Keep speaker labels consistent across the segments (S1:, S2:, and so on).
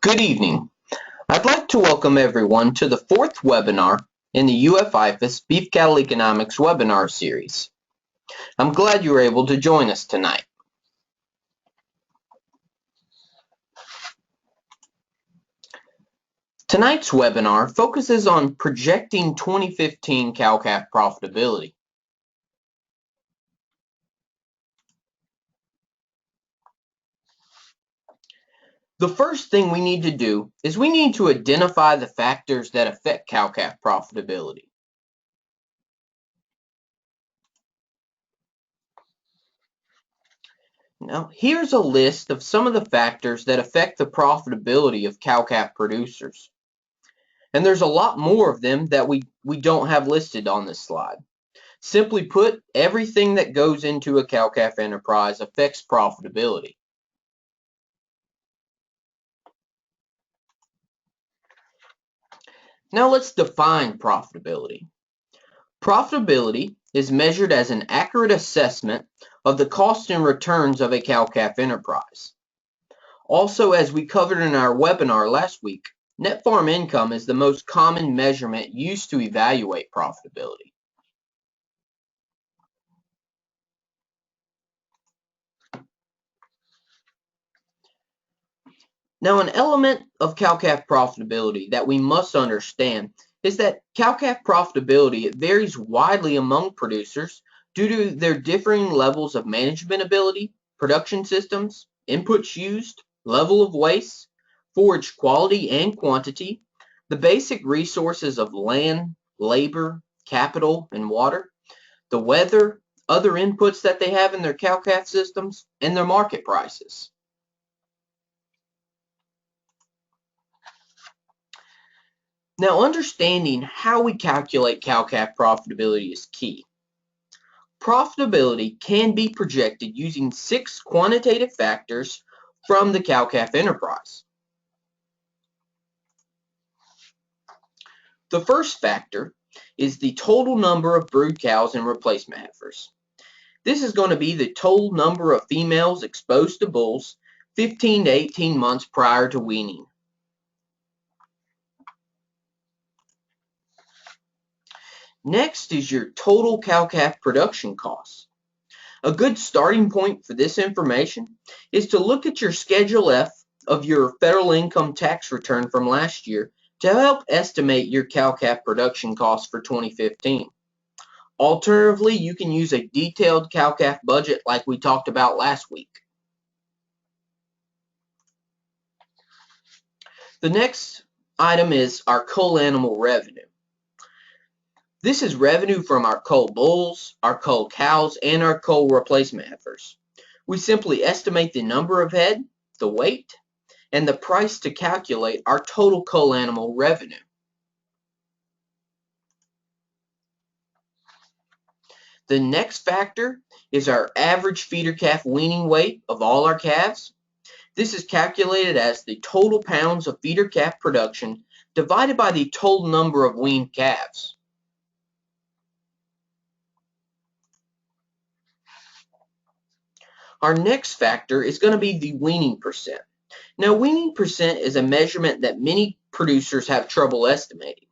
S1: Good evening. I'd like to welcome everyone to the fourth webinar in the IFAS Beef Cattle Economics webinar series. I'm glad you were able to join us tonight. Tonight's webinar focuses on projecting 2015 cow-calf profitability. The first thing we need to do is we need to identify the factors that affect cow-calf profitability. Now, here's a list of some of the factors that affect the profitability of cow-calf producers. And there's a lot more of them that we don't have listed on this slide. Simply put, everything that goes into a cow-calf enterprise affects profitability. Now let's define profitability. Profitability is measured as an accurate assessment of the cost and returns of a cow-calf enterprise. Also, as we covered in our webinar last week, net farm income is the most common measurement used to evaluate profitability. Now, an element of cow-calf profitability that we must understand is that cow-calf profitability, it varies widely among producers due to their differing levels of management ability, production systems, inputs used, level of waste, forage quality and quantity, the basic resources of land, labor, capital, and water, the weather, other inputs that they have in their cow-calf systems, and their market prices. Now, understanding how we calculate cow-calf profitability is key. Profitability can be projected using 6 quantitative factors from the cow-calf enterprise. The first factor is the total number of brood cows and replacement heifers. This is going to be the total number of females exposed to bulls 15 to 18 months prior to weaning. Next is your total cow-calf production costs. A good starting point for this information is to look at your Schedule F of your federal income tax return from last year to help estimate your cow-calf production costs for 2015. Alternatively, you can use a detailed cow-calf budget like we talked about last week. The next item is our cull animal revenue. This is revenue from our cull bulls, our cull cows, and our cull replacement heifers. We simply estimate the number of head, the weight, and the price to calculate our total cull animal revenue. The next factor is our average feeder calf weaning weight of all our calves. This is calculated as the total pounds of feeder calf production divided by the total number of weaned calves. Our next factor is going to be the weaning percent. Now, weaning percent is a measurement that many producers have trouble estimating.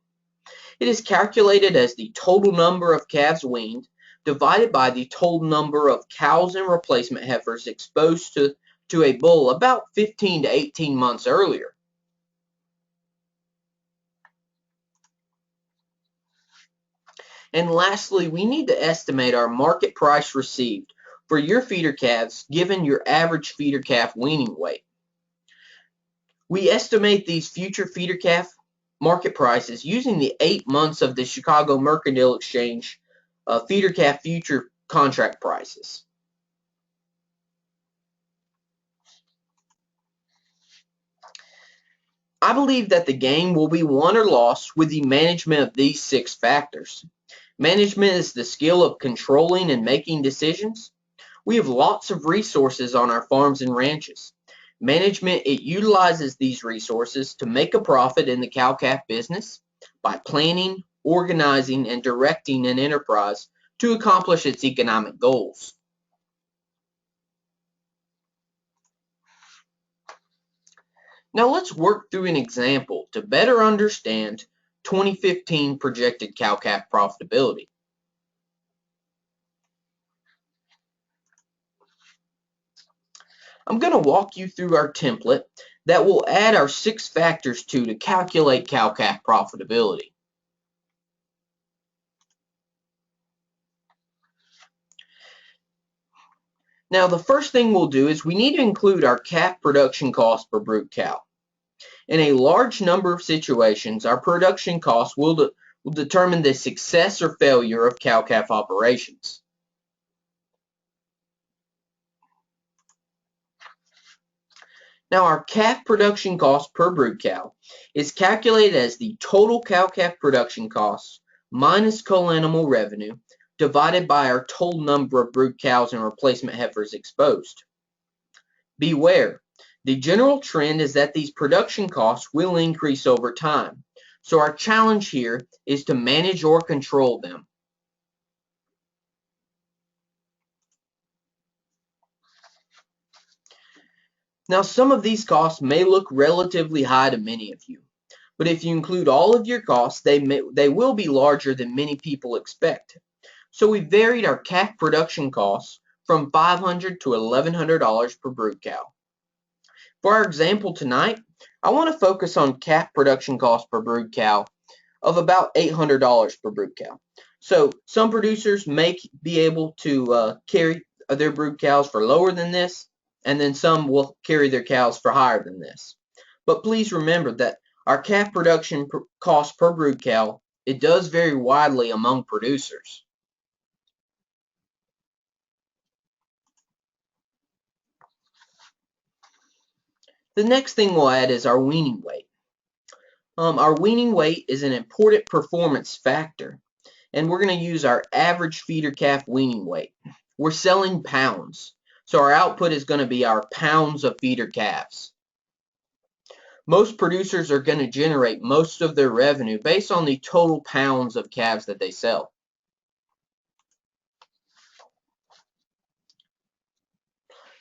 S1: It is calculated as the total number of calves weaned divided by the total number of cows and replacement heifers exposed to a bull about 15 to 18 months earlier. And lastly, we need to estimate our market price received for your feeder calves given your average feeder calf weaning weight. We estimate these future feeder calf market prices using the 8 months of the Chicago Mercantile Exchange feeder calf future contract prices. I believe that the game will be won or lost with the management of these 6 factors. Management is the skill of controlling and making decisions. We have lots of resources on our farms and ranches. Management, it utilizes these resources to make a profit in the cow-calf business by planning, organizing, and directing an enterprise to accomplish its economic goals. Now let's work through an example to better understand 2015 projected cow-calf profitability. I'm going to walk you through our template that we'll add our 6 factors to calculate cow-calf profitability. Now the first thing we'll do is we need to include our calf production cost per brood cow. In a large number of situations, our production costs will determine the success or failure of cow-calf operations. Now our calf production cost per brood cow is calculated as the total cow-calf production costs minus co-animal revenue divided by our total number of brood cows and replacement heifers exposed. Beware, the general trend is that these production costs will increase over time, so our challenge here is to manage or control them. Now some of these costs may look relatively high to many of you, but if you include all of your costs, they will be larger than many people expect. So we varied our calf production costs from $500 to $1,100 per brood cow. For our example tonight, I want to focus on calf production cost per brood cow of about $800 per brood cow. So some producers may be able to carry their brood cows for lower than this, and then some will carry their cows for higher than this. But please remember that our calf production cost per brood cow, it does vary widely among producers. The next thing we'll add is our weaning weight. Our weaning weight is an important performance factor, and we're going to use our average feeder calf weaning weight. We're selling pounds, so our output is going to be our pounds of feeder calves. Most producers are going to generate most of their revenue based on the total pounds of calves that they sell.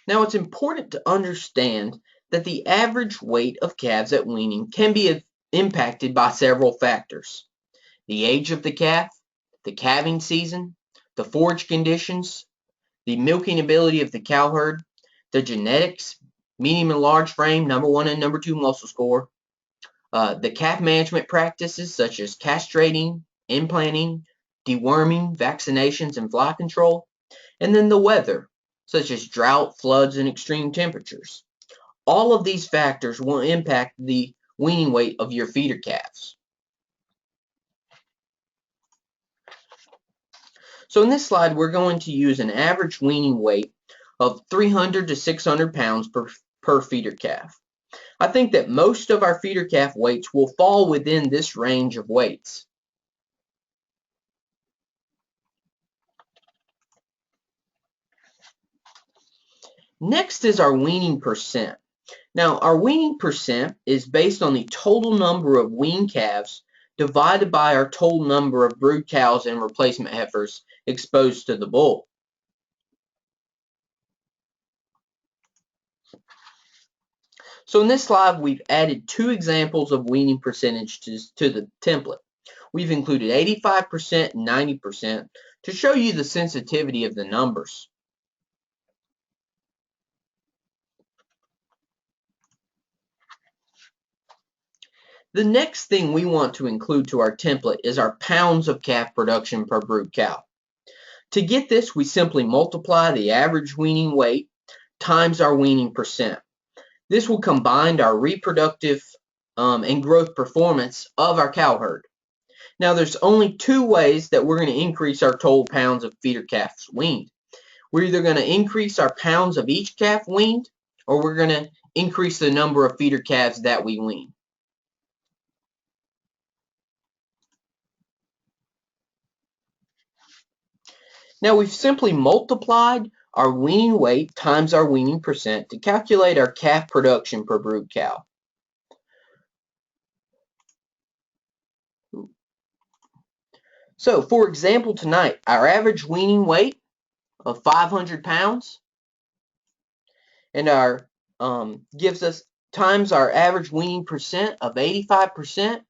S1: Now it's important to understand that the average weight of calves at weaning can be impacted by several factors: the age of the calf, the calving season, the forage conditions, the milking ability of the cow herd, the genetics, medium and large frame, number 1 and number 2 muscle score, the calf management practices such as castrating, implanting, deworming, vaccinations, and fly control, and then the weather, such as drought, floods, and extreme temperatures. All of these factors will impact the weaning weight of your feeder calves. So in this slide, we're going to use an average weaning weight of 300 to 600 pounds per feeder calf. I think that most of our feeder calf weights will fall within this range of weights. Next is our weaning percent. Now, our weaning percent is based on the total number of weaned calves divided by our total number of brood cows and replacement heifers exposed to the bull. So in this slide, we've added 2 examples of weaning percentages to the template. We've included 85% and 90% to show you the sensitivity of the numbers. The next thing we want to include to our template is our pounds of calf production per brood cow. To get this, we simply multiply the average weaning weight times our weaning percent. This will combine our reproductive and growth performance of our cow herd. Now, there's only 2 ways that we're going to increase our total pounds of feeder calves weaned. We're either going to increase our pounds of each calf weaned, or we're going to increase the number of feeder calves that we wean. Now we've simply multiplied our weaning weight times our weaning percent to calculate our calf production per brood cow. So for example tonight, our average weaning weight of 500 pounds and our gives us times our average weaning percent of 85%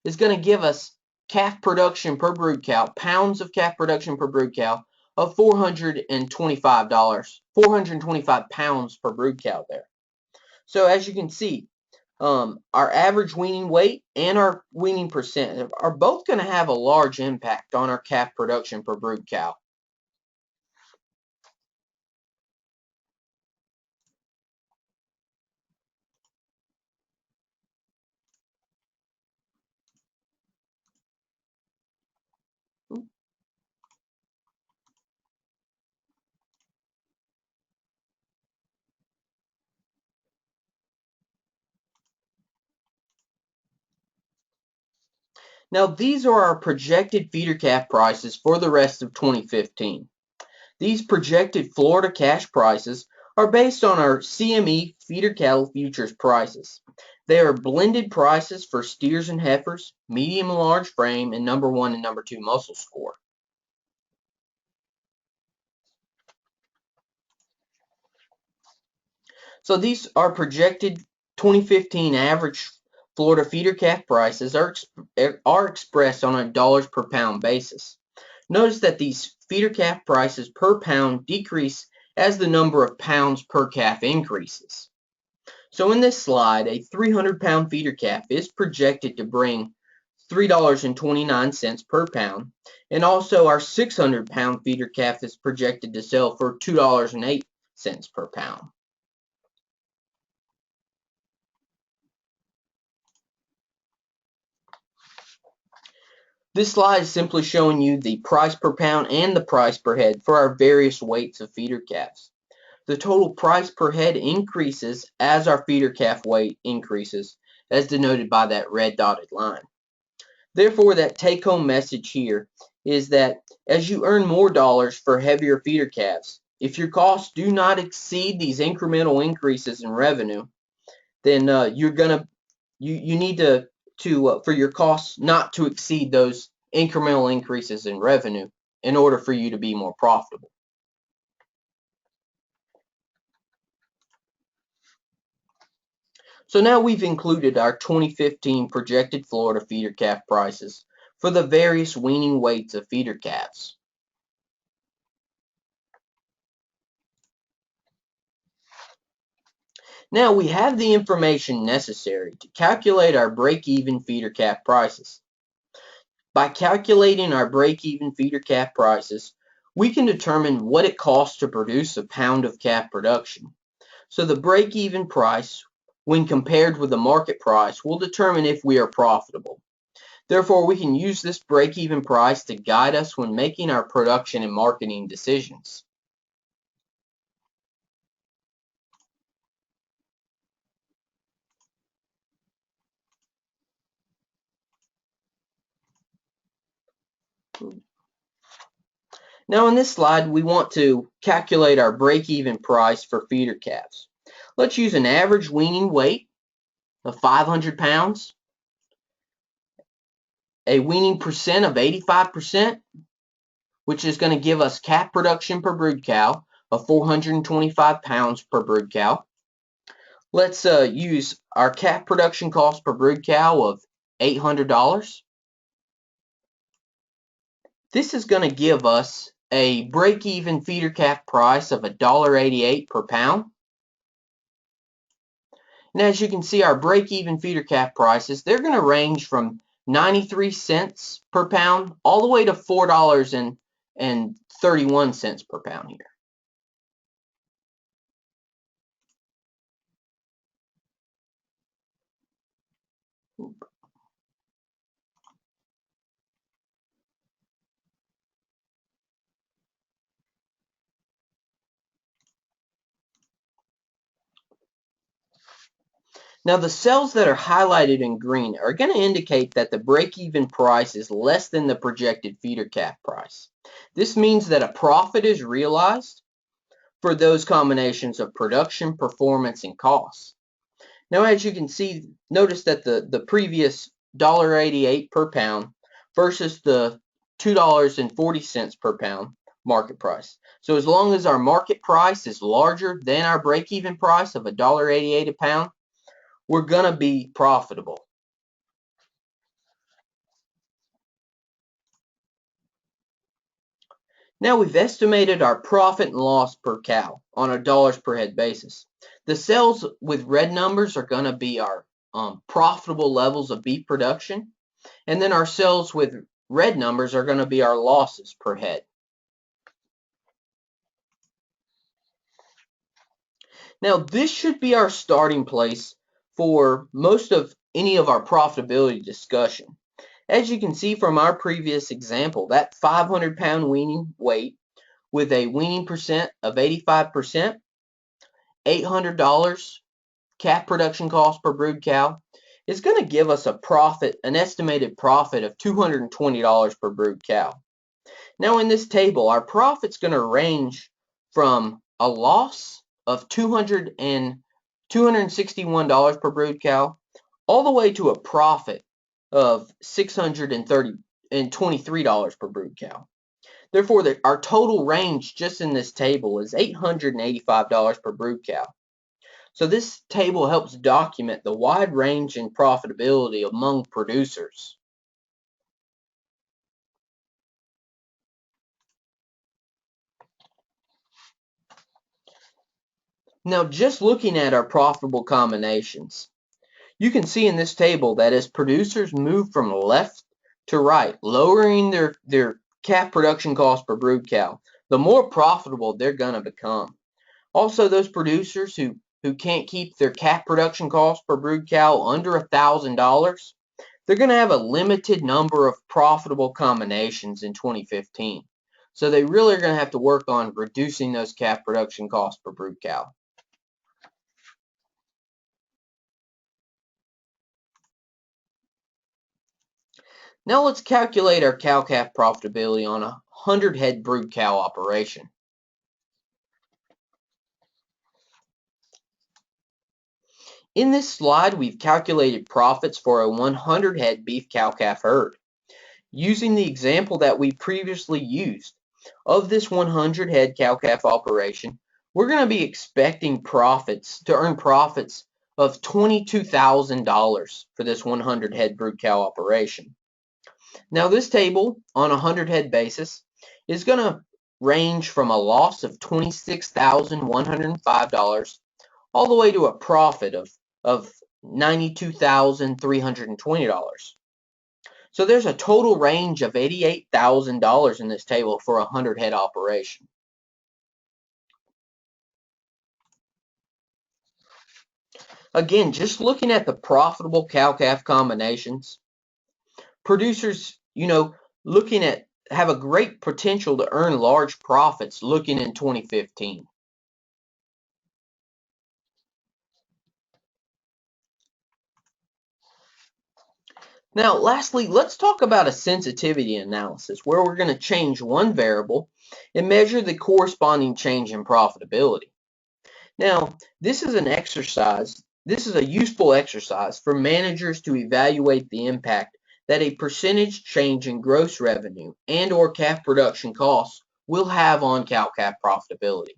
S1: is going to give us calf production per brood cow, pounds of calf production per brood cow of $425, 425 pounds per brood cow there. So as you can see, our average weaning weight and our weaning percent are both going to have a large impact on our calf production per brood cow. Now these are our projected feeder calf prices for the rest of 2015. These projected Florida cash prices are based on our CME feeder cattle futures prices. They are blended prices for steers and heifers, medium and large frame, and number 1 and number 2 muscle score. So these are projected 2015 average Florida feeder calf prices are expressed on a dollars per pound basis. Notice that these feeder calf prices per pound decrease as the number of pounds per calf increases. So in this slide, a 300-pound feeder calf is projected to bring $3.29 per pound, and also our 600-pound feeder calf is projected to sell for $2.08 per pound. This slide is simply showing you the price per pound and the price per head for our various weights of feeder calves. The total price per head increases as our feeder calf weight increases, as denoted by that red dotted line. Therefore, that take-home message here is that as you earn more dollars for heavier feeder calves, if your costs do not exceed these incremental increases in revenue, then you need to for your costs not to exceed those incremental increases in revenue in order for you to be more profitable. So now we've included our 2015 projected Florida feeder calf prices for the various weaning weights of feeder calves. Now we have the information necessary to calculate our break-even feeder calf prices. By calculating our break-even feeder calf prices, we can determine what it costs to produce a pound of calf production. So the break-even price, when compared with the market price, will determine if we are profitable. Therefore, we can use this break-even price to guide us when making our production and marketing decisions. Now in this slide, we want to calculate our break-even price for feeder calves. Let's use an average weaning weight of 500 pounds, a weaning percent of 85%, which is going to give us calf production per brood cow of 425 pounds per brood cow. Let's use our calf production cost per brood cow of $800. This is going to give us a break-even feeder calf price of $1.88 per pound. And as you can see, our break-even feeder calf prices, they're going to range from 93 cents per pound all the way to $4.31 per pound here. Now the cells that are highlighted in green are going to indicate that the break-even price is less than the projected feeder calf price. This means that a profit is realized for those combinations of production, performance, and costs. Now as you can see, notice that the previous $1.88 per pound versus the $2.40 per pound, market price. So as long as our market price is larger than our break-even price of $1.88 a pound, we're going to be profitable. Now we've estimated our profit and loss per cow on a dollars per head basis. The cells with red numbers are going to be our profitable levels of beef production, and then our cells with red numbers are going to be our losses per head. Now this should be our starting place for most of any of our profitability discussion. As you can see from our previous example, that 500-pound weaning weight with a weaning percent of 85%, $800 calf production cost per brood cow is going to give us a profit, an estimated profit of $220 per brood cow. Now in this table, our profit's going to range from a loss of $261 per brood cow all the way to a profit of $623 per brood cow. Therefore, our total range just in this table is $885 per brood cow. So this table helps document the wide range in profitability among producers. Now, just looking at our profitable combinations, you can see in this table that as producers move from left to right, lowering their calf production cost per brood cow, the more profitable they're going to become. Also, those producers who can't keep their calf production cost per brood cow under $1,000, they're going to have a limited number of profitable combinations in 2015. So they really are going to have to work on reducing those calf production costs per brood cow. Now let's calculate our cow-calf profitability on a 100-head brood cow operation. In this slide, we've calculated profits for a 100-head beef cow-calf herd. Using the example that we previously used of this 100-head cow-calf operation, we're going to be expecting to earn profits of $22,000 for this 100-head brood cow operation. Now this table on a 100-head basis is going to range from a loss of $26,105 all the way to a profit of $92,320. So there's a total range of $88,000 in this table for a 100-head operation. Again, just looking at the profitable cow-calf combinations, producers, have a great potential to earn large profits looking in 2015. Now, lastly, let's talk about a sensitivity analysis where we're going to change one variable and measure the corresponding change in profitability. Now, this is an exercise. This is a useful exercise for managers to evaluate the impact that a percentage change in gross revenue and or calf production costs will have on cow-calf profitability.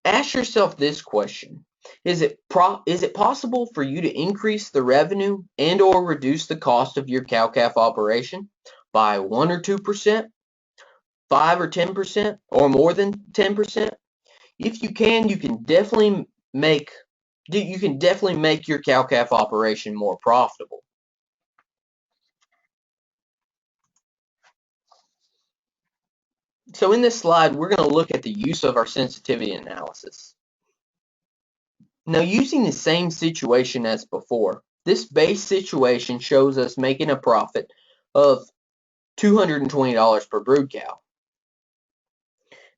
S1: Ask yourself this question. Is it possible for you to increase the revenue and or reduce the cost of your cow-calf operation by 1 or 2%, 5 or 10%, or more than 10%? If you can, you can definitely make your cow-calf operation more profitable. So in this slide, we're going to look at the use of our sensitivity analysis. Now, using the same situation as before, this base situation shows us making a profit of $220 per brood cow.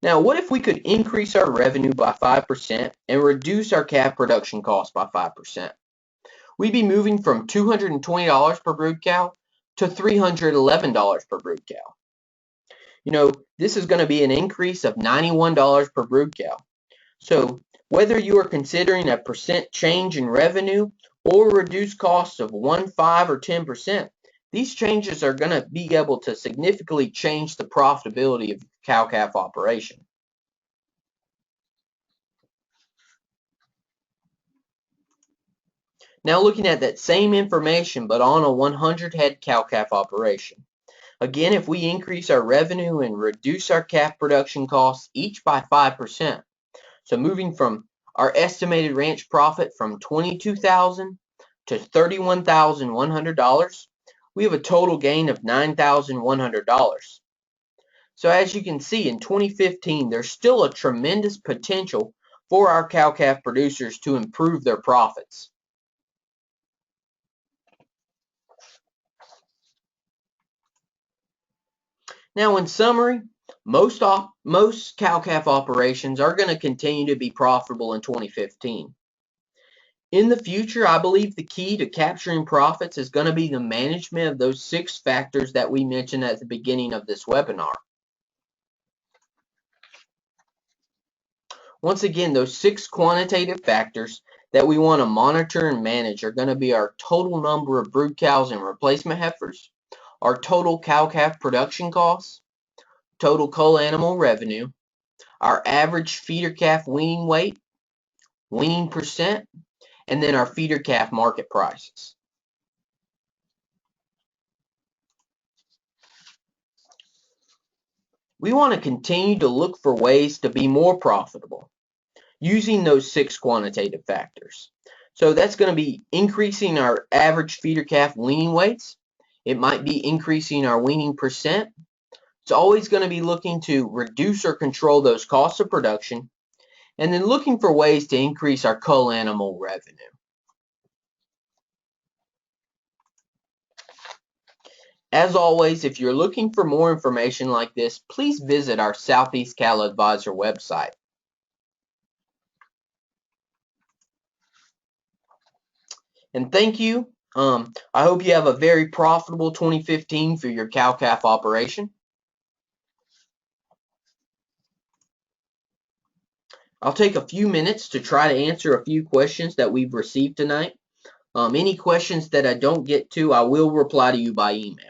S1: Now, what if we could increase our revenue by 5% and reduce our calf production cost by 5%? We'd be moving from $220 per brood cow to $311 per brood cow. This is going to be an increase of $91 per brood cow. So whether you are considering a percent change in revenue or reduced costs of 1, 5, or 10%, These changes are going to be able to significantly change the profitability of cow-calf operation. Now looking at that same information but on a 100 head cow-calf operation. Again, if we increase our revenue and reduce our calf production costs each by 5%, so moving from our estimated ranch profit from $22,000 to $31,100, we have a total gain of $9,100. So as you can see, in 2015, there's still a tremendous potential for our cow-calf producers to improve their profits. Now, in summary, most cow-calf operations are going to continue to be profitable in 2015. In the future, I believe the key to capturing profits is going to be the management of those 6 factors that we mentioned at the beginning of this webinar. Once again, those 6 quantitative factors that we want to monitor and manage are going to be our total number of brood cows and replacement heifers, our total cow-calf production costs, total cull animal revenue, our average feeder calf weaning weight, weaning percent, and then our feeder calf market prices. We want to continue to look for ways to be more profitable using those 6 quantitative factors. So that's going to be increasing our average feeder calf weaning weights. It might be increasing our weaning percent. It's always going to be looking to reduce or control those costs of production, and then looking for ways to increase our cull animal revenue. As always, if you're looking for more information like this, please visit our Southeast Cattle Advisor website. And thank you. I hope you have a very profitable 2015 for your cow-calf operation. I'll take a few minutes to try to answer a few questions that we've received tonight. Any questions that I don't get to, I will reply to you by email.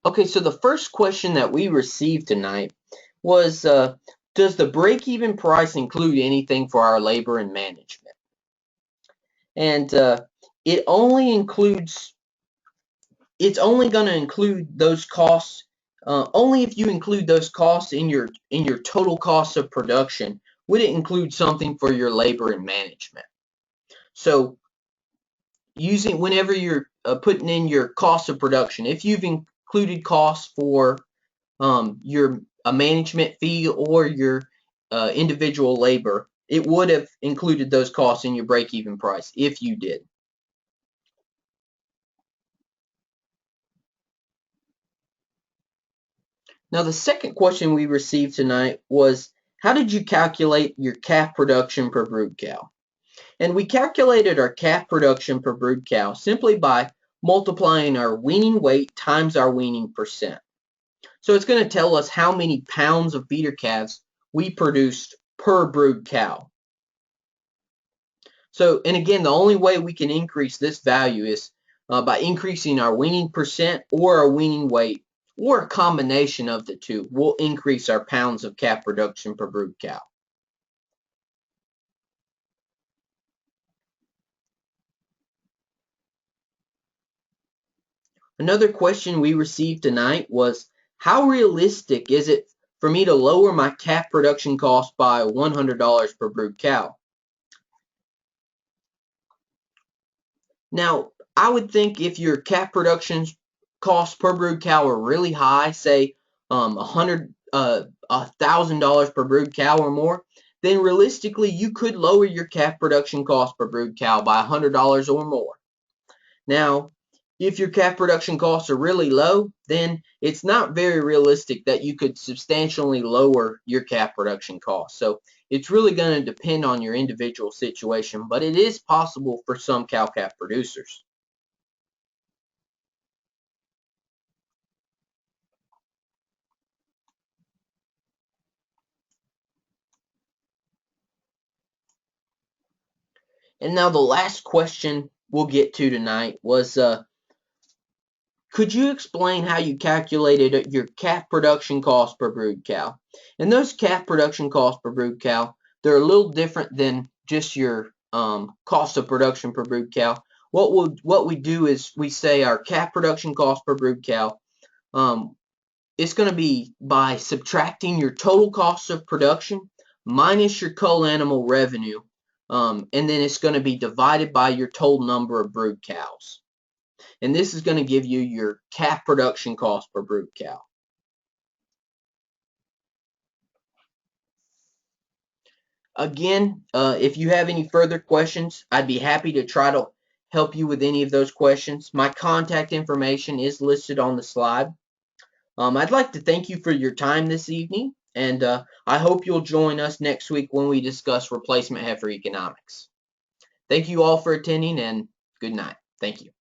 S1: Okay, so the first question that we received tonight was, does the break-even price include anything for our labor and management? And it only includes, it's only going to include those costs, only if you include those costs in your total cost of production would it include something for your labor and management. So whenever you're putting in your cost of production, if you've included costs for your management fee or your individual labor, it would have included those costs in your break-even price if you did. Now, the second question we received tonight was, how did you calculate your calf production per brood cow? And we calculated our calf production per brood cow simply by multiplying our weaning weight times our weaning percent. So it's going to tell us how many pounds of feeder calves we produced per brood cow. So, and again, the only way we can increase this value is by increasing our weaning percent or our weaning weight, or a combination of the two will increase our pounds of calf production per brood cow. Another question we received tonight was, how realistic is it for me to lower my calf production cost by $100 per brood cow? Now, I would think if your calf production costs per brood cow are really high, say $1,000 per brood cow or more, then realistically you could lower your calf production cost per brood cow by $100 or more. Now, if your calf production costs are really low, then it's not very realistic that you could substantially lower your calf production costs. So it's really going to depend on your individual situation, but it is possible for some cow-calf producers. And now the last question we'll get to tonight was, could you explain how you calculated your calf production cost per brood cow? And those calf production costs per brood cow, they're a little different than just your cost of production per brood cow. What we do is we say our calf production cost per brood cow, it's going to be by subtracting your total cost of production minus your cull animal revenue, and then it's going to be divided by your total number of brood cows. And this is going to give you your calf production cost per brood cow. Again, if you have any further questions, I'd be happy to try to help you with any of those questions. My contact information is listed on the slide. I'd like to thank you for your time this evening, and I hope you'll join us next week when we discuss replacement heifer economics. Thank you all for attending, and good night. Thank you.